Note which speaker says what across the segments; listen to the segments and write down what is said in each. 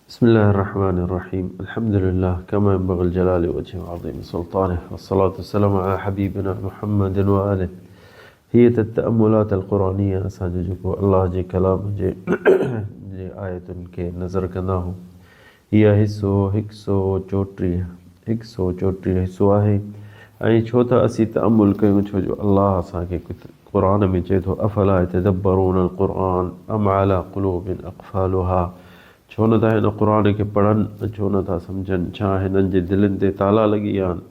Speaker 1: بسم الله الرحمن الرحيم الحمد لله كما ينبغي الجلال وجهه وعظيم سلطانه والصلاة والسلام على حبيبنا محمد وآله هي التأملات القرآنية أساجو الله جي كلام جي جي آيتن کے نظر کندا ہوں یہ حصو 134 حصو ہے ऐं छो त असीं तअम्मुल कयूं छो जो अल्लाह असांखे क़ुरान में चए थो अफला यतदब्बरून अलक़ुरआन अम अला क़ुलूबिन अक़फ़ालुहा छो नथा हिन क़ुरान खे पढ़नि छो नथा सम्झनि छा हिननि जे दिलनि ते ताला लॻी विया आहिनि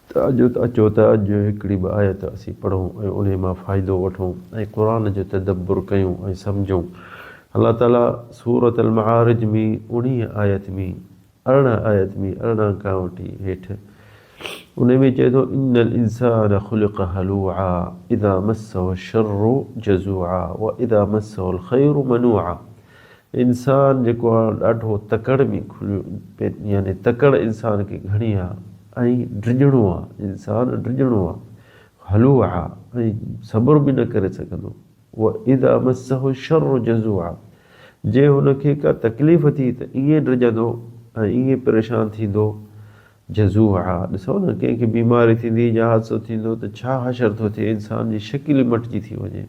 Speaker 1: त अचो त अॼु हिकिड़ी ॿ आयत असीं पढ़ूं ऐं उन मां फ़ाइदो वठूं ऐं क़ुरान जो तदब्बुर कयूं ऐं सम्झूं। अल्लाह ताला सूरत अल मआरिज में 19 आयत में 18 खां वठी हेठि उन में चए थो इन्नल इंसान ख़ुलिक़ हलूआ इज़ा मस्सहु शर्रु जज़ूआ व इज़ा मस्सहु अल ख़ैरु मनूआ। इंसान जेको आहे ॾाढो तकड़ में खुलियो यानी तकड़ इंसान खे घणी आहे ऐं ड्रिजणो आहे इंसान ड्रिजणो आहे हलूआ ऐं सब्र बि न करे सघंदो व इज़ा मस्सहु शर्रु जज़ूआ जे हुनखे का तकलीफ़ थी त ईअं ड्रिजंदो ऐं ईअं परेशान थींदो। जज़ूआ ॾिसो न कंहिंखे बीमारी थींदी या हादसो थींदो त छा हशर थो थिए इंसान जी शकिल मटिजी थी वञे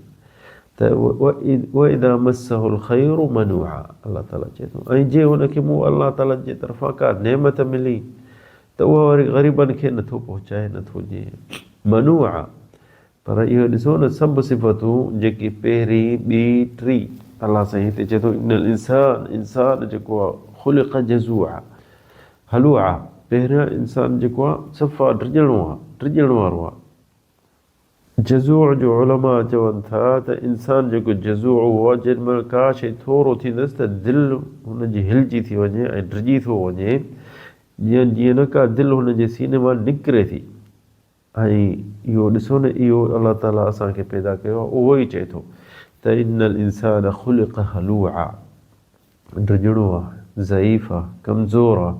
Speaker 1: त इज़ा मस्सहु अल ख़ैरु मनूआ अल्लाह ताला चए थो ऐं जे हुनखे मूं अल्लाह ताला जे तरफ़ां का नेमत मिली त उहा वरी ग़रीबनि खे नथो पहुचाए नथो ॾिए मनूआ। पर इहो ॾिसो न सभु सिफ़तूं जेकी पहिरीं ॿी टी अल्लाह साईं हिते चए थो इन्नल इंसान जेको आहे ख़ुलिक़ जज़ूआ हलूआ पहिरियां इंसान जेको आहे सफ़ा ड्रिजणो वारो आहे। जज़ूअ जो उलमा चवनि था त इंसान जेको जज़ूअ हुआ जेॾीमहिल का शइ थोरो थींदसि त दिलि हुनजी हिलजी थी वञे ऐं ड्रिजी थो वञे जीअं न का दिलि हुनजे सीने मां निकिरे थी। ऐं इहो ॾिसो न इहो अल्लाह ताला असांखे पैदा कयो आहे उहो ई चए थो त इन्नल इंसान ख़ुलिक़ हलूआ ड्रिजणो आहे ज़ईफ़ आहे कमज़ोर आहे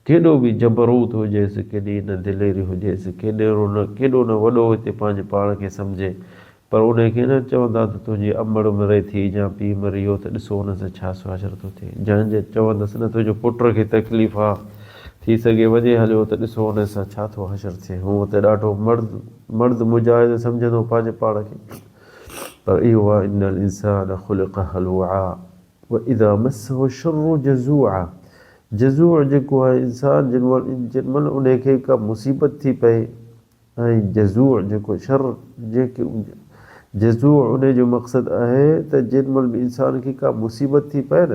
Speaker 1: केॾो बि जबरूत हुजेसि केॾी न दिलेरी हुजेसि केॾो न वॾो हिते पंहिंजे पाण खे सम्झे पर उनखे न चवंदा त तुंहिंजी अमड़ मरे थी या पीउ मरी वियो त ॾिसो हुन सां छा हशर थो थिए जंहिंजे चवंदसि न तुंहिंजो पुट खे तकलीफ़ आहे थी सघे वञे हलियो त ॾिसो हुन सां छा थो हशर थिए हूअं त ॾाढो मर्द मुजाहिद सम्झंदो पंहिंजे पाण खे पर इहो आहे इन्नल इंसान ख़ुलिक़ हलूआ व इज़ा मस्सहु शर्रु जज़ूआ। जज़ूअ जेको आहे इंसान जेॾीमहिल उनखे का मुसीबत थी पए ऐं जज़ूअ जेको शर जेके जज़ूअ उन जो मक़सदु आहे त जेॾीमहिल बि इंसान खे का मुसीबत थी पए न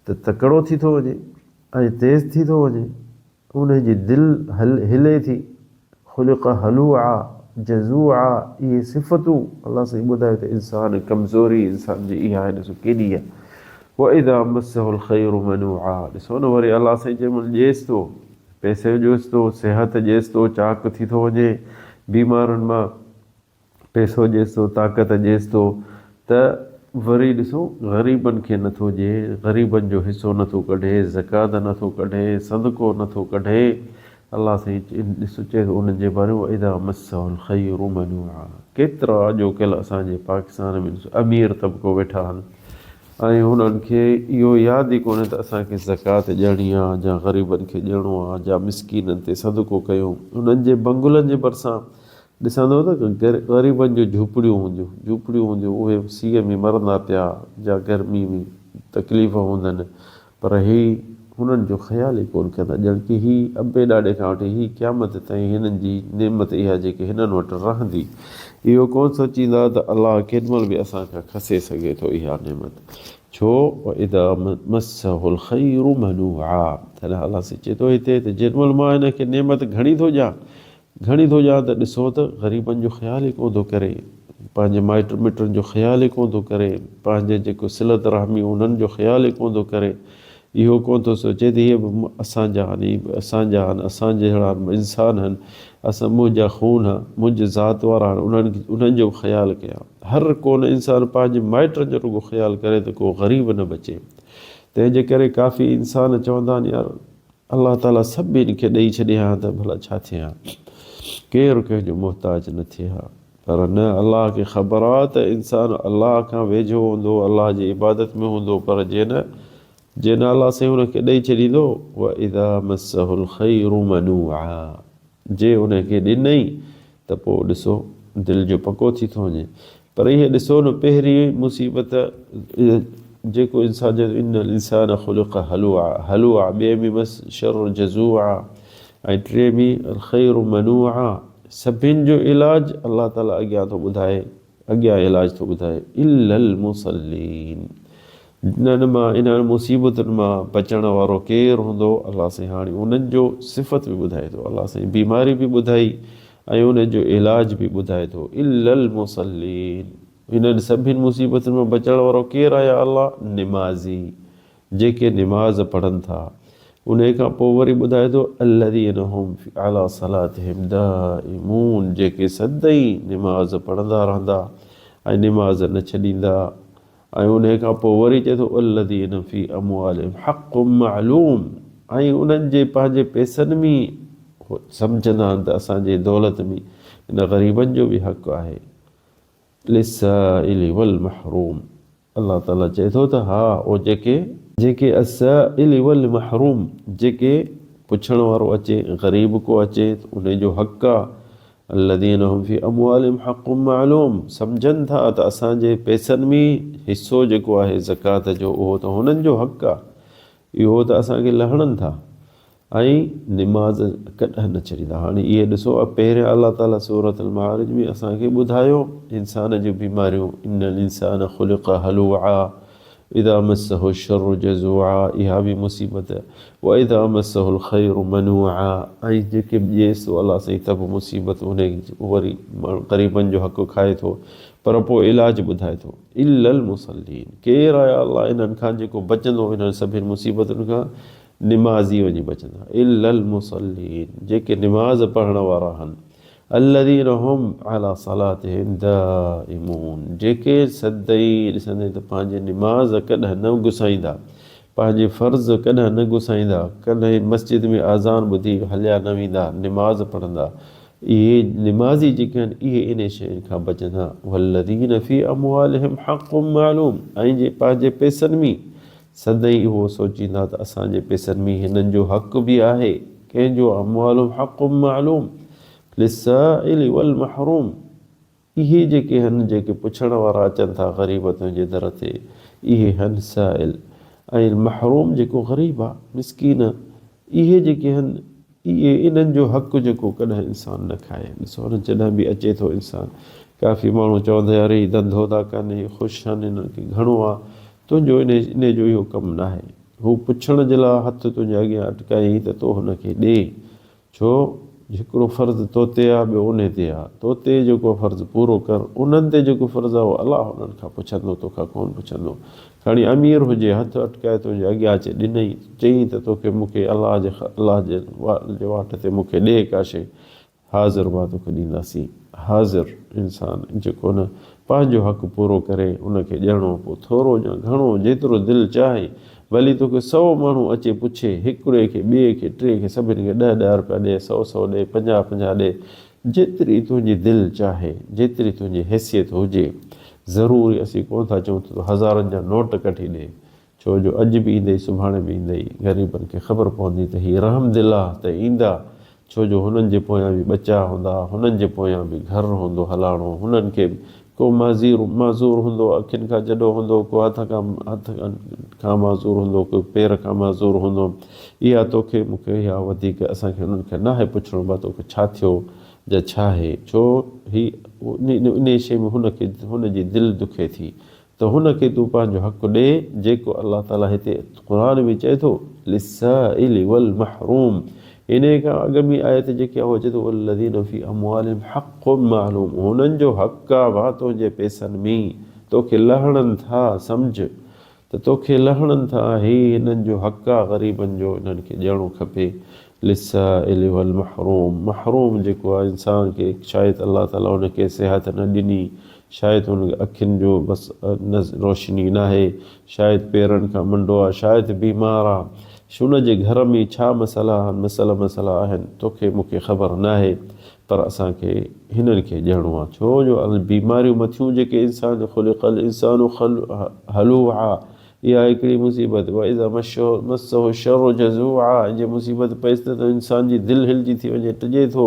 Speaker 1: त तकिड़ो थी थो वञे ऐं तेज़ थी थो वञे उनजी दिलि हिले थी। ख़ुलिक़ हलूआ जज़ूआ इहे सिफ़तूं अल्लाह साईं ॿुधाए त इंसान कमज़ोरी इंसान जी इहा आहे ॾिसो केॾी आहे। व इज़ा मस्सहु अल ख़ैरु मनूआ ॾिसो न वरी अल्लाह साईं जंहिंमहिल ॾिएसि थो पैसे ॾिएसि थो सिहत ॾिएसि थो चाक थी थो वञे बीमारुनि मां पैसो ॾिएसि थो ताक़त ॾिएसि थो त वरी ॾिसो ग़रीबनि खे नथो ॾिए ग़रीबनि जो हिसो नथो कढे ज़कात नथो कढे सदको नथो कढे। अल्लाह साईं ॾिसो चए थो उन्हनि जे बारे में इज़ा मस्सहु अल ख़ैरु मनूआ। केतिरा अॼोकल्ह असांजे पाकिस्तान में अमीर तबिको वेठा आहिनि ऐं हुननि खे इहो यादि ई कोन्हे त असांखे ज़कात ॾियणी आहे या ग़रीबनि खे ॾियणो आहे या मिसकीननि ते सदको कयूं उन्हनि जे बंगुलनि जे भरिसां ॾिसंदो त ग़रीबनि जूं झूपड़ियूं हूंदियूं उहे सीअ में मरंदा पिया या गर्मी में तकलीफ़ हूंदनि पर ही हुननि जो ख़्यालु ई कोन कंदा ॼण की ही अबे ॾाॾे खां वठी ही क़यामत ताईं हिननि जी नेमत इहा जेके हिननि वटि रहंदी इहो कोन सोचींदा त अल्लाह केॾीमहिल बि असांखां खसे सघे थो इहा नेमत छो इज़ा मस्सहु अल ख़ैरु मनूआ। तॾहिं अल्लाह साईं चए थो हिते त जेॾीमहिल मां हिनखे नेमत घणी थो ॾियां त ॾिसो त ग़रीबनि जो ख़्यालु ई कोन थो करे पंहिंजे माइट मिटनि जो ख़्यालु ई कोन थो करे पंहिंजे जेको सिलत रहमी उन्हनि जो ख़्यालु ई कोन थो करे इहो कोन थो सोचे त इहे बि असांजा आहिनि असांजे जहिड़ा इंसान आहिनि मुंहिंजा खून मुंहिंजे ज़ात वारा उन्हनि जो ख़्यालु कयां। हर कोन इंसान पंहिंजे माइटनि जो रुॻो ख़्यालु करे त को ग़रीब न बचे तंहिंजे करे काफ़ी इंसान चवंदा आहिनि यार अल्लाह ताला सभिनी खे ॾेई छॾिया त भला छा थिए हा केरु कंहिंजो मुहताज न थिए हा पर न अल्लाह खे ख़बर आहे त इंसान अल्लाह खां वेझो हूंदो अल्लाह जी इबादत में हूंदो पर जे न जे नाला से हुनखे ॾेई छॾींदो व इदा मस्सहुल ख़ैरु मनूआ, जे उनखे ॾिनई त पोइ ॾिसो दिलि जो पको थी थो वञे। पर इहे ॾिसो न पहिरीं मुसीबत जेको इंसान जो इन इंसान ख़ुलिक़ हलुआ हलुआ, ॿिए में बसि शर जज़ूआ, ऐं टे में ख़ैरु मनूआ। सभिनि जो इलाजु अलाह ताला अॻियां थो ॿुधाए, अॻियां इलाजु थो ॿुधाए। इल्लल मुसल्लीन, इन्हनि मां इन्हनि मुसीबतुनि मां बचण वारो केरु हूंदो, अलाह साईं हाणे उन्हनि जो सिफ़त बि ॿुधाए थो। अलाह साईं बीमारी बि ॿुधाई ऐं उन जो इलाज बि ॿुधाए थो। इल्लल मुसल्लीन, इन्हनि सभिनि मुसीबतुनि मां बचण वारो केरु आहे अलाह? निमाज़ी, जेके निमाज़ पढ़नि था। उन खां पोइ वरी ॿुधाए थो अल्लज़ीन हुम अला सलातिहिम दाइमून, जेके सदाई निमाज़ पढ़ंदा रहंदा ऐं निमाज़ न छॾींदा। ऐं उन खां पोइ वरी चए थो अल्लज़ीन फी अमवालिहिम हक़्क़ुम मालूम, ऐं उन्हनि जे पंहिंजे पैसनि में सम्झंदा आहिनि त असांजे दौलत में इन ग़रीबनि जो बि हक़ु आहे। लिस्साइल वल महरूम, अलाह ताला चए थो त हा उहो जेके अस्साइल वल महरूम, जेके पुछण वारो अचे, ग़रीब को अचे त उन जो हक़ु आहे। अल्लज़ीन हुम फी अमवालिहिम हक़्क़ुम मालूम, सम्झनि था त असांजे पैसनि में हिसो जेको आहे ज़कात जो, उहो त हुननि जो हक़ु आहे, इहो त असांखे लहणनि था। ऐं निमाज़ कॾहिं न छॾींदा। हाणे इहे ॾिसो पहिरियां अलाह ताला सूरत अल मारिज में असांखे ॿुधायो इंसान जूं बीमारियूं, इन्नल इंसान ख़ुलिक़ हलुआ इदा मस्सहु शर्रु जज़ूआ, इहा बि मुसीबत। व इदा मस्सहुल ख़ैरु मनूआ, ऐं जेके ॿिएसि अलाह साईं त बि मुसीबत उन वरी ग़रीबनि जो हक़ु खाए थो। पर पोइ इलाजु ॿुधाए थो। इल्लल मुसल्लीन, केरु आहे अलाह इन्हनि खां जेको बचंदो इन्हनि सभिनि मुसीबतुनि खां? निमाज़ी वञी बचंदा। इल्लल मुसल्लीन, जेके निमाज़ पढ़ण वारा आहिनि। अल्लज़ीन हुम अला सलातिहिम दाइमून, जेके सदाई ॾिसंदे त पंहिंजे निमाज़ कॾहिं न गुसाईंदा, पंहिंजे फ़र्ज़ कॾहिं न गुसाईंदा, कॾहिं मस्जिद में आज़ान ॿुधी हलिया न वेंदा, निमाज़ पढ़ंदा। इहे निमाज़ी जेके आहिनि इहे इन शयुनि खां बचंदा। वल्लज़ीन फी अमवालिहिम हक़्क़ुम मालूम, ऐं जे पंहिंजे पैसनि में सदाई उहो सोचींदा त असांजे पैसनि में हिननि जो हक़ु बि आहे। कंहिंजो? अमवालुहुम हक़्क़ुम मालूम लिस्साइल वल महरूम, इहे जेके आहिनि जेके पुछण वारा अचनि था ग़रीब तुंहिंजे दर ते, इहे आहिनि साइल। ऐं महरूम जेको ग़रीब आहे, मिसकीन, इहे जेके आहिनि इहे इन्हनि जो हक़ु जेको कॾहिं इंसान न खाए। ॾिसो न जॾहिं बि अचे थो इंसानु, काफ़ी माण्हू चवंदा अरे धंधो था कनि, ख़ुशि आहिनि, इन्हनि खे घणो आहे, तुंहिंजो इन जो इहो कमु न आहे। हू पुछण जे लाइ हथु तुंहिंजे अॻियां अटकाई त तो हुनखे ॾे। छो? हिकिड़ो फ़र्ज़ु तो ते आहे, ॿियो उन ते आहे। तो ते जेको फ़र्ज़ु पूरो कर, उन्हनि ते जेको फ़र्ज़ु आहे उहो अलाह उन्हनि खां पुछंदो, तोखां कोन पुछंदो। खणी अमीर हुजे, हथु अटकाए तुंहिंजे अॻियां अचे ॾिनई, चई त तोखे मूंखे अलाह जे वाट ते मूंखे ॾे का शइ, हाज़िर मां तोखे ॾींदासीं। हाज़िर इंसानु जेको न पंहिंजो हक़ु पूरो करे उनखे ॾियणो, पोइ थोरो या घणो जेतिरो दिलि चाहे, भली तोखे 100 माण्हू अचे पुछे, हिकिड़े खे, ॿिए खे, टे खे, सभिनी खे 10-10 रुपया ॾे, 100-100 ॾे, 50-50 ॾे, जेतिरी तुंहिंजी दिलि चाहे, जेतिरी तुंहिंजी हैसियत हुजे। ज़रूरी असीं कोन था चऊं त हज़ारनि जा नोट कढी ॾे, छो जो अॼु बि ईंदई सुभाणे बि ईंदई। ग़रीबनि खे ख़बर पवंदी त हीअ रहमदिल आहे त ईंदा, छो जो हुननि जे पोयां बि बचा हूंदा, हुननि जे पोयां बि घरु हूंदो हलाइणो, हुननि खे को माज़ूर हूंदो, अखियुनि खां जॾो हूंदो, को हथ खां माज़ूर हूंदो, को पेर खां माज़ूर हूंदो। इहा तोखे मूंखे इहा वधीक असांखे हुननि खे न आहे पुछिणो भाई तोखे छा थियो या छा आहे, छो ही इन शइ में हुनजी दिलि दुखे थी त हुनखे तूं पंहिंजो हक़ु ॾे, जेको अलाह ताला हिते क़ुर में चए थो लिस्साइल वल महरूम। इन खां अॻ में आयत जेकी आहे चए थो वल्लज़ीन फी अमवालिहिम हक़्क़ुम मालूम, हुननि जो हक़ु आहे भाउ तुंहिंजे पैसनि में, तोखे लहणनि था, सम्झ त तोखे लहणनि था, हिननि जो हक़ु आहे ग़रीबनि जो, इन्हनि खे ॾियणो खपे। लिस्साइल वल महरूम, महरूम जेको आहे इंसान खे शायदि अलाह ताला हुनखे सिहत न ॾिनी, शायदि हुन अखियुनि जो बसि रोशनी न आहे, शायदि पेरनि खां मंडो आहे, शायदि बीमार आहे, हुन जे घर में छा मसला आहिनि तोखे मूंखे ख़बर न आहे, पर असांखे हिननि खे ॾियणो आहे। छो जो बीमारियूं मथियूं जेके इंसान ख़ुलिक़ल इंसानु हलुआ, इहा हिकिड़ी मुसीबत। वइज़ा मस्सहु शर्रु जज़ूआ, जे मुसीबत पइसि त इंसान जी दिलि हिलजी थी वञे, टिजे थो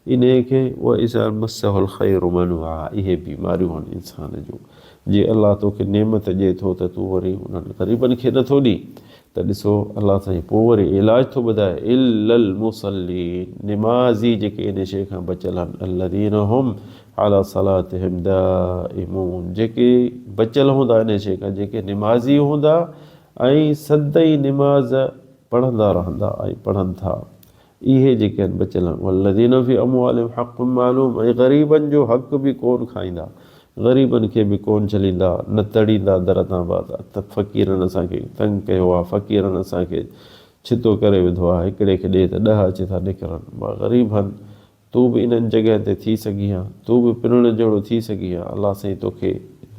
Speaker 1: इन खे। वइज़ा मस्सहुल ख़ैरु मनूआ, इहे बीमारियूं आहिनि इंसान जूं। जे अलाह तोखे नेमत ॾिए थो त तूं वरी उन्हनि ग़रीबनि खे नथो ॾी, त ॾिसो अलाह साईं पोइ वरी इलाज थो ॿुधाए, इल्लल मुसल्लीन, निमाज़ी जेके इन शइ खां बचियल आहिनि, अल्लज़ीन हुम अला सलातिहिम दाइमून, जेके बचियल हूंदा इन शइ खां, जेके निमाज़ी हूंदा ऐं सदाईं निमाज़ पढ़ंदा रहंदा ऐं पढ़नि था, इहे जेके आहिनि बचियल आहिनि। वल्लज़ीन फी अमवालिहिम हक़्क़ुम मालूम, ऐं ग़रीबनि जो हक़ बि कोन खाईंदा, ग़रीबनि खे बि कोन छलींदा, न तड़ींदा दर तां बात। त फ़क़ीरनि असांखे तंग कयो आहे, फ़क़ीरनि असांखे छितो करे विधो आहे, हिकिड़े खे ॾे त 10 अची था निकिरनि। मां ग़रीब आहिनि, तूं बि इन्हनि जॻह ते थी सघी आहे, तूं बि पिणण जहिड़ो थी सघी आहे। अलाह साईं तोखे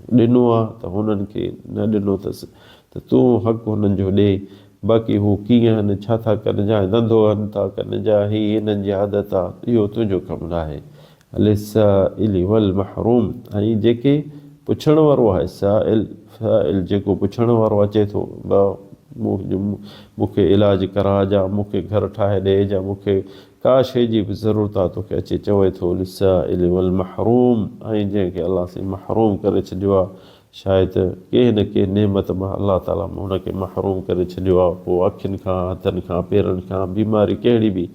Speaker 1: ॾिनो आहे त हुननि खे न ॾिनो अथसि, त तूं हक़ु हुननि जो ॾे। बाक़ी हू कीअं आहिनि, छा था कनि, जा धंधो हनि था कनि, जा ही हिननि जी आदत आहे, इहो तुंहिंजो कमु न आहे। लिस्साइल वल महरूम, ऐं जेके पुछण वारो आहे, साइल जेको पुछण वारो अचे थो, मूंखे इलाज करा, जा मूंखे घर ठाहे ॾे, जा मूंखे का शइ जी बि ज़रूरत आहे तोखे अचे चवे थो, लिस्साइल वल महरूम, ऐं जंहिंखे अलाह साईं महरूम करे छॾियो आहे, शायदि कंहिं न कंहिं नेमत मां अलाह ताला हुनखे महरूम करे छॾियो आहे, पोइ अखियुनि खां, हथनि खां, पेरनि खां, बीमारी कहिड़ी बि,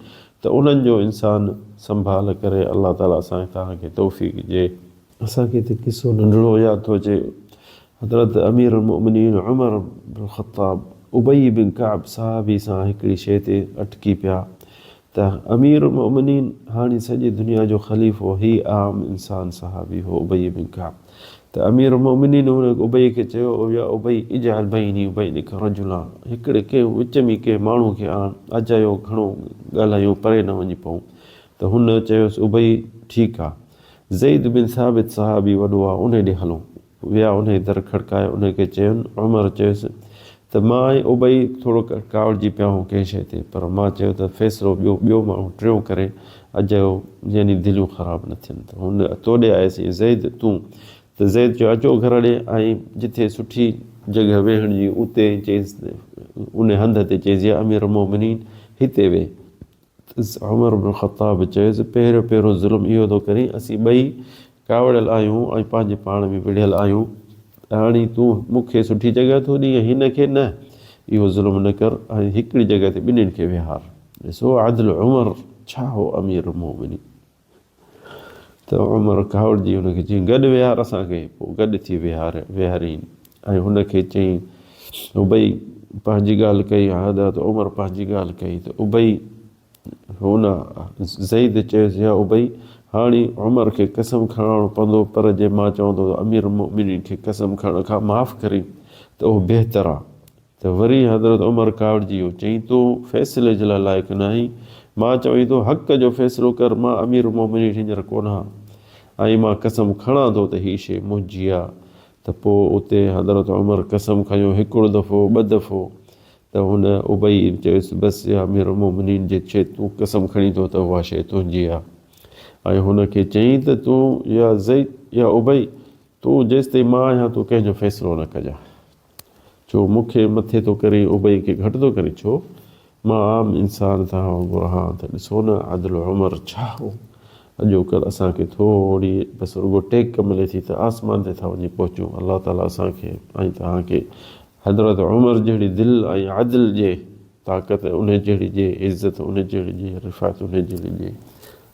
Speaker 1: त उन्हनि जो इंसानु संभाल करे अलाह ताला असांखे तव्हांखे तौफ़ीक़ ॾिए। असांखे हिते किसो नंढड़ो यादि थो अचे, हज़रत अमीर उल-मोमिनीन उमर बिन ख़त्ताब उबई बिन कअब साहबी सां हिकिड़ी शइ ते अटकी पिया, त अमीर उल-मोमिनीन हाणे सॼी दुनिया जो ख़लीफ़ो ही आम इंसान सहाबी हो उबई बिन कअब। त अमीर उल-मोमिनीन हुन उबई खे चयो, या उबई इजअल बैनी व बैनक रजुला, हिकिड़े कंहिं विच में कंहिं माण्हू खे आण, अजायो घणो ॻाल्हायूं, परे न वञी पऊं। त हुन चयोसि उबई ठीकु आहे, ज़ैद बिन साबित सहाबी वॾो आहे, उन ॾे हलूं। विया, उन दर खड़कायो, उनखे चयुनि, उमर चयुसि त मां ऐं उबई थोरो कावड़जी पिया हूं कंहिं शइ ते, पर मां चयो त फ़ैसिलो ॿियो माण्हू टियों करे अजायो, यानी दिलियूं ख़राबु न थियनि। त हुन तोॾे आयसि ज़ैद तूं, त ज़ैद चयो अचो घर ॾे, ऐं जिथे सुठी जॻह वेहण जी उते चइसि, उन हंध ते चइसि, या अमीर उल-मोमिनीन हिते वेह। उमर बिन ख़त्ताब चयुसि पहिरियों ज़ुल्म इहो थो करी, असीं ॿई कावड़ियल आहियूं ऐं पंहिंजे पाण में विढ़ियल आहियूं, हाणे तूं मूंखे सुठी जॻह थो ॾींहुं, हिन खे न, इहो ज़ुल्म न कर, ऐं हिकिड़ी जॻह ते ॿिन्हिनि खे विहार। ॾिसो आदिल उमर छा हो अमीर उल-मोमिनीन। त उमर कावड़जी हुनखे चई गॾु विहार असांखे, पोइ गॾु थी विहारियईं, ऐं हुनखे चई उबई पंहिंजी ॻाल्हि कई, हज़रत उमर पंहिंजी ॻाल्हि कई, त उबई हुन ज़ैद चयुसि, या उबई हाणे उमर खे कसम खणणो पवंदो, पर जे मां चवंदो त अमीर उल-मोमिनीन खे कसम खणण खां माफ़ु करी त उहो बहितरु आहे। त वरी हज़रत उमर कावड़जी वियो, चई तूं फ़ैसिले जे लाइ लाइक़ु न आहीं, मां चवां थो हक़ जो फ़ैसिलो कर, मां अमीर उल-मोमिनीन हींअर कोन आहियां, ऐं मां कसम खणां थो त हीअ शइ मुंहिंजी आहे। त पोइ उते हज़रत उमर कसम खयो, हिकिड़ो दफ़ो, ॿ दफ़ो, त हुन उबई चयुसि बसि, या अमीर उल-मोमिनीन जे शइ तूं कसम खणी थो त उहा शइ तुंहिंजी आहे। ऐं हुनखे चई त तूं, या ज़ैद, या उबई, तूं जेसि ताईं मां आहियां तूं कंहिंजो फ़ैसिलो न कजां, छो मूंखे मथे थो करे, उबई खे घटि थो करे, छो मां आम इंसान सां वांगुरु आहियां। त ॾिसो न आदिल उमर छा हो। अॼुकल्ह असांखे थोरी बसि रुॻो टेक मिले थी त आसमान ते था वञी पहुचूं। अलाह ताला असांखे ऐं तव्हांखे हज़रत उमर जहिड़ी दिलि ऐं आदिल जे ताक़त, उन जहिड़ी जे इज़त, उन जहिड़ी जे रिफ़ात, उन जहिड़ी जे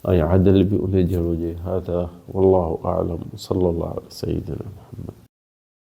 Speaker 1: ऐं आदिल बि उन जहिड़ो जे। हादा वल्लाहु आलम, सल्लल्लाहु अलैहि सय्यिदना मुहम्मद।